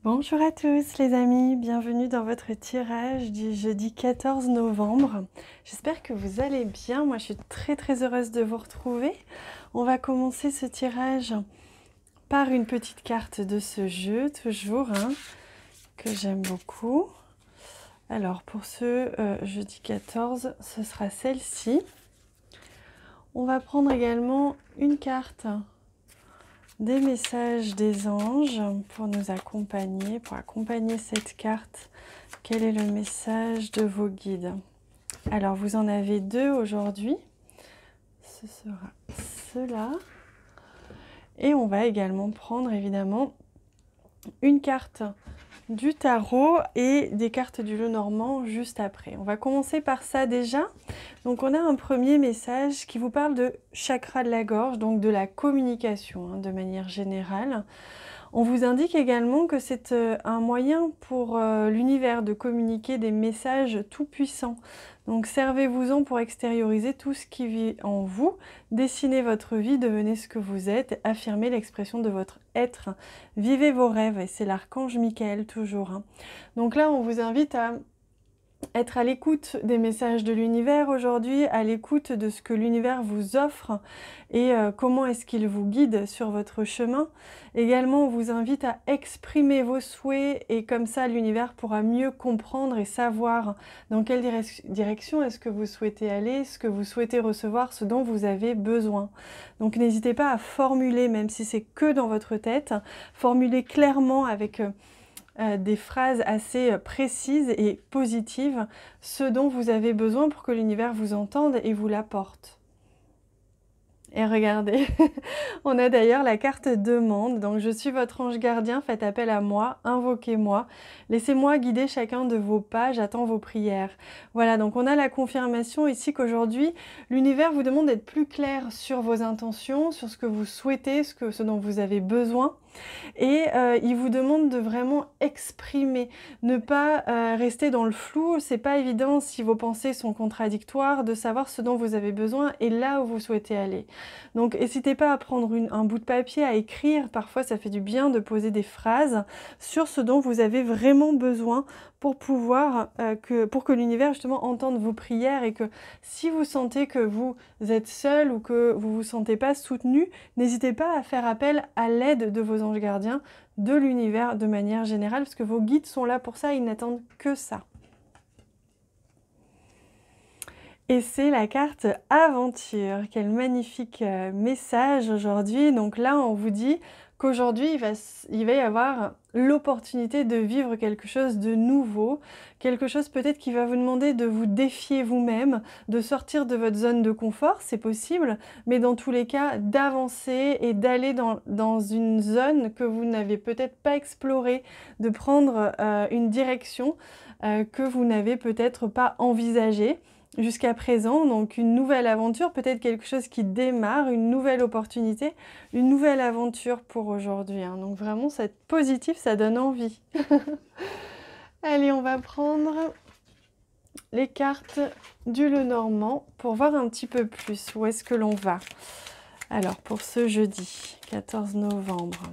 Bonjour à tous les amis, bienvenue dans votre tirage du jeudi 14 novembre. J'espère que vous allez bien, moi je suis très heureuse de vous retrouver. On va commencer ce tirage par une petite carte de ce jeu, toujours, que j'aime beaucoup. Alors pour ce jeudi 14, ce sera celle-ci. On va prendre également une carte des messages des anges pour nous accompagner, pour accompagner cette carte. Quel est le message de vos guides? Alors, vous en avez deux aujourd'hui. Ce sera cela. Et on va également prendre, évidemment, une carte du tarot et des cartes du Lenormand juste après. On va commencer par ça déjà. Donc on a un premier message qui vous parle de chakra de la gorge, donc de la communication de manière générale. On vous indique également que c'est un moyen pour l'univers de communiquer des messages tout puissants. Donc servez-vous-en pour extérioriser tout ce qui vit en vous, dessinez votre vie, devenez ce que vous êtes, affirmez l'expression de votre être, vivez vos rêves, et c'est l'archange Michael toujours. Donc là, on vous invite à être à l'écoute des messages de l'univers aujourd'hui, à l'écoute de ce que l'univers vous offre et comment est-ce qu'il vous guide sur votre chemin. Également, on vous invite à exprimer vos souhaits et comme ça, l'univers pourra mieux comprendre et savoir dans quelle direction est-ce que vous souhaitez aller, ce que vous souhaitez recevoir, ce dont vous avez besoin. Donc n'hésitez pas à formuler, même si c'est que dans votre tête, formuler clairement avec des phrases assez précises et positives, ce dont vous avez besoin pour que l'univers vous entende et vous l'apporte. Et regardez, on a d'ailleurs la carte demande, donc je suis votre ange gardien, faites appel à moi, invoquez-moi, laissez-moi guider chacun de vos pas, j'attends vos prières. Voilà, donc on a la confirmation ici qu'aujourd'hui, l'univers vous demande d'être plus clair sur vos intentions, sur ce que vous souhaitez, ce dont vous avez besoin. Et il vous demande de vraiment exprimer, ne pas rester dans le flou. C'est pas évident si vos pensées sont contradictoires de savoir ce dont vous avez besoin et là où vous souhaitez aller. Donc n'hésitez pas à prendre un bout de papier, à écrire. Parfois ça fait du bien de poser des phrases sur ce dont vous avez vraiment besoin pour pouvoir pour que l'univers justement entende vos prières et que si vous sentez que vous êtes seul ou que vous vous sentez pas soutenu, n'hésitez pas à faire appel à l'aide de vos anges gardiens, de l'univers de manière générale, parce que vos guides sont là pour ça, ils n'attendent que ça. Et c'est la carte aventure. Quel magnifique message aujourd'hui. Donc là, on vous dit qu'aujourd'hui, il va y avoir l'opportunité de vivre quelque chose de nouveau, quelque chose peut-être qui va vous demander de vous défier vous-même, de sortir de votre zone de confort, c'est possible, mais dans tous les cas, d'avancer et d'aller dans une zone que vous n'avez peut-être pas explorée, de prendre une direction que vous n'avez peut-être pas envisagée jusqu'à présent, donc une nouvelle aventure, peut-être quelque chose qui démarre, une nouvelle opportunité, une nouvelle aventure pour aujourd'hui. Donc vraiment, c'est positif, ça donne envie. Allez, on va prendre les cartes du Lenormand pour voir un petit peu plus où est-ce que l'on va. Alors, pour ce jeudi 14 novembre,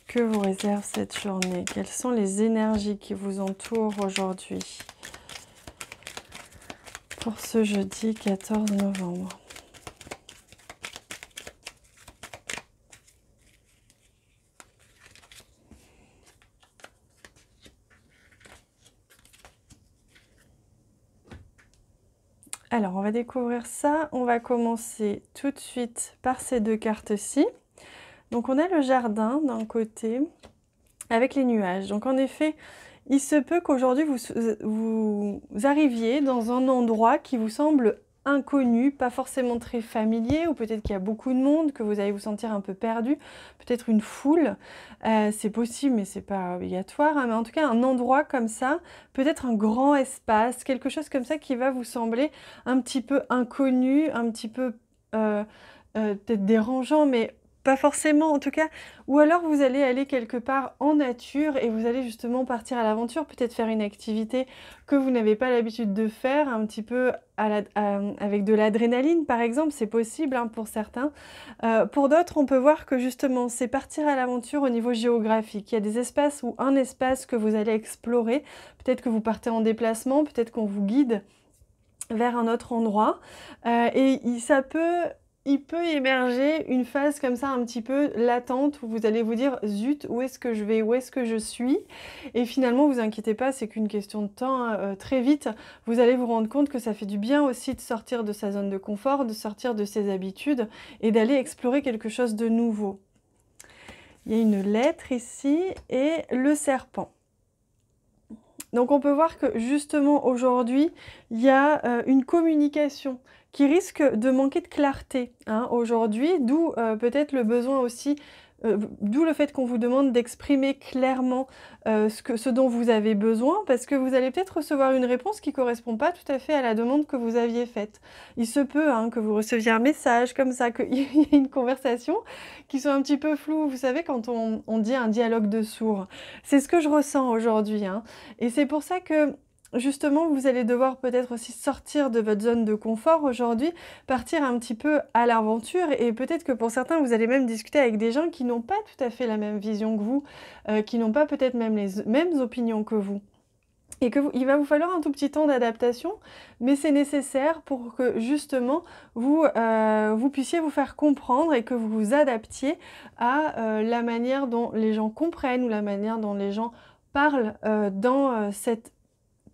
que vous réserve cette journée? Quelles sont les énergies qui vous entourent aujourd'hui? Pour ce jeudi 14 novembre. Alors, on va découvrir ça. On va commencer tout de suite par ces deux cartes-ci. Donc, on a le jardin d'un côté avec les nuages. Donc, en effet, il se peut qu'aujourd'hui, vous arriviez dans un endroit qui vous semble inconnu, pas forcément très familier, ou peut-être qu'il y a beaucoup de monde, que vous allez vous sentir un peu perdu, peut-être une foule, c'est possible, mais c'est pas obligatoire, mais en tout cas un endroit comme ça, peut-être un grand espace, quelque chose comme ça qui va vous sembler un petit peu inconnu, un petit peu peut-être dérangeant, mais pas forcément en tout cas, ou alors vous allez aller quelque part en nature et vous allez justement partir à l'aventure, peut-être faire une activité que vous n'avez pas l'habitude de faire, un petit peu avec de l'adrénaline par exemple, c'est possible hein, pour certains. Pour d'autres, on peut voir que justement, c'est partir à l'aventure au niveau géographique. Il y a des espaces ou un espace que vous allez explorer, peut-être que vous partez en déplacement, peut-être qu'on vous guide vers un autre endroit, il peut émerger une phase comme ça un petit peu latente où vous allez vous dire zut, où est-ce que je vais, où est-ce que je suis? Et finalement, vous inquiétez pas, c'est qu'une question de temps, hein, très vite, vous allez vous rendre compte que ça fait du bien aussi de sortir de sa zone de confort, de sortir de ses habitudes et d'aller explorer quelque chose de nouveau. Il y a une lettre ici et le serpent. Donc on peut voir que justement aujourd'hui, il y a une communication qui risque de manquer de clarté hein, aujourd'hui, d'où peut-être le besoin aussi, d'où le fait qu'on vous demande d'exprimer clairement ce dont vous avez besoin, parce que vous allez peut-être recevoir une réponse qui ne correspond pas tout à fait à la demande que vous aviez faite. Il se peut hein, que vous receviez un message comme ça, qu'il y ait une conversation qui soit un petit peu floue. Vous savez, quand on dit un dialogue de sourds, c'est ce que je ressens aujourd'hui. Hein. Et c'est pour ça que justement, vous allez devoir peut-être aussi sortir de votre zone de confort aujourd'hui, partir un petit peu à l'aventure et peut-être que pour certains, vous allez même discuter avec des gens qui n'ont pas tout à fait la même vision que vous, qui n'ont pas peut-être même les mêmes opinions que vous. Et il va vous falloir un tout petit temps d'adaptation, mais c'est nécessaire pour que justement vous puissiez vous faire comprendre et que vous vous adaptiez à la manière dont les gens comprennent ou la manière dont les gens parlent dans cette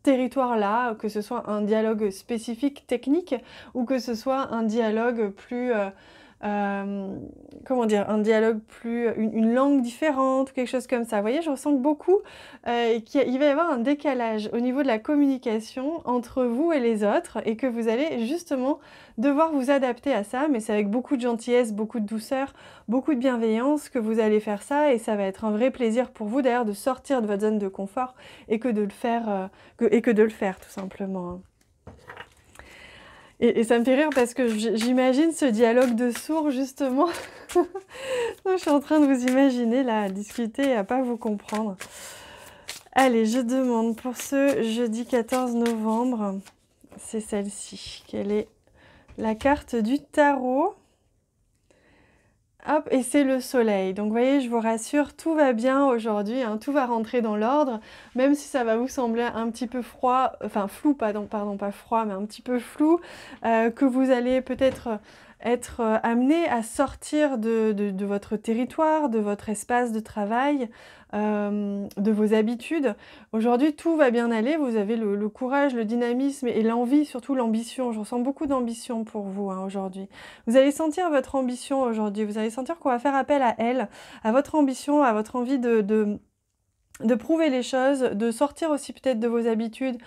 territoire-là, que ce soit un dialogue spécifique technique ou que ce soit un dialogue plus, comment dire, un dialogue plus, une langue différente, quelque chose comme ça. Vous voyez, je ressens que beaucoup, qu'il va y avoir un décalage au niveau de la communication entre vous et les autres et que vous allez justement devoir vous adapter à ça, mais c'est avec beaucoup de gentillesse, beaucoup de douceur, beaucoup de bienveillance que vous allez faire ça et ça va être un vrai plaisir pour vous d'ailleurs de sortir de votre zone de confort et que de le faire, tout simplement. Et ça me fait rire parce que j'imagine ce dialogue de sourds justement. Je suis en train de vous imaginer là, à discuter et à pas vous comprendre. Allez, je demande pour ce jeudi 14 novembre, c'est celle-ci. Quelle est la carte du tarot? Hop, et c'est le soleil. Donc, vous voyez, je vous rassure, tout va bien aujourd'hui, hein, tout va rentrer dans l'ordre, même si ça va vous sembler un petit peu froid, enfin flou, pardon, pas froid, mais un petit peu flou, que vous allez peut-être être amené à sortir de votre territoire, de votre espace de travail, de vos habitudes. Aujourd'hui, tout va bien aller, vous avez le courage, le dynamisme et l'envie, surtout l'ambition. Je ressens beaucoup d'ambition pour vous hein, aujourd'hui. Vous allez sentir votre ambition aujourd'hui, vous allez sentir qu'on va faire appel à elle, à votre ambition, à votre envie de prouver les choses, de sortir aussi peut-être de vos habitudes.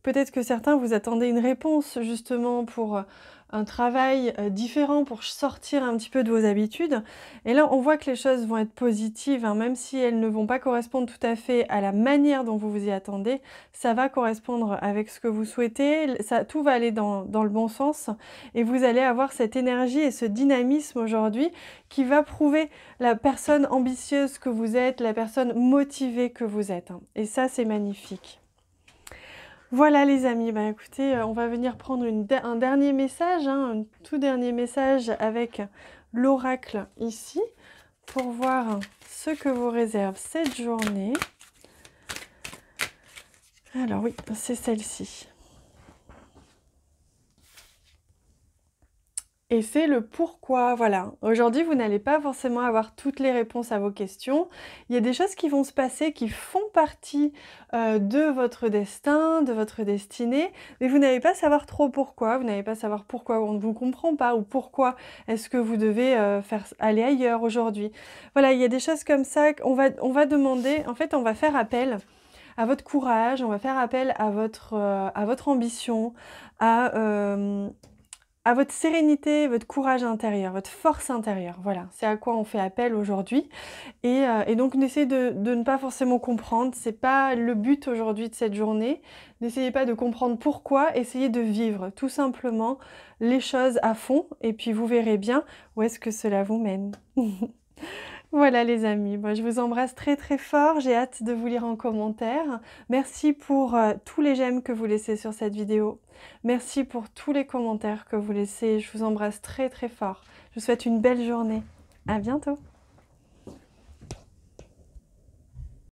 Peut-être que certains vous attendez une réponse justement pour un travail différent, pour sortir un petit peu de vos habitudes. Et là, on voit que les choses vont être positives, hein, même si elles ne vont pas correspondre tout à fait à la manière dont vous vous y attendez. Ça va correspondre avec ce que vous souhaitez, tout va aller dans le bon sens. Et vous allez avoir cette énergie et ce dynamisme aujourd'hui qui va prouver la personne ambitieuse que vous êtes, la personne motivée que vous êtes. Hein. Et ça, c'est magnifique. Voilà les amis, bah écoutez, on va venir prendre un dernier message, hein, un tout dernier message avec l'oracle ici, pour voir ce que vous réserve cette journée. Alors oui, c'est celle-ci. Et c'est le pourquoi, voilà. Aujourd'hui, vous n'allez pas forcément avoir toutes les réponses à vos questions. Il y a des choses qui vont se passer, qui font partie de votre destin, de votre destinée, mais vous n'allez pas savoir trop pourquoi, vous n'allez pas savoir pourquoi on ne vous comprend pas, ou pourquoi est-ce que vous devez aller ailleurs aujourd'hui. Voilà, il y a des choses comme ça qu'on va demander, en fait, on va faire appel à votre courage, on va faire appel à votre ambition, à votre sérénité, votre courage intérieur, votre force intérieure. Voilà, c'est à quoi on fait appel aujourd'hui. Et donc, n'essayez de ne pas forcément comprendre. C'est pas le but aujourd'hui de cette journée. N'essayez pas de comprendre pourquoi. Essayez de vivre tout simplement les choses à fond. Et puis, vous verrez bien où est-ce que cela vous mène. Voilà les amis, moi je vous embrasse très très fort, j'ai hâte de vous lire en commentaire. Merci pour tous les j'aime que vous laissez sur cette vidéo. Merci pour tous les commentaires que vous laissez, je vous embrasse très très fort. Je vous souhaite une belle journée. À bientôt.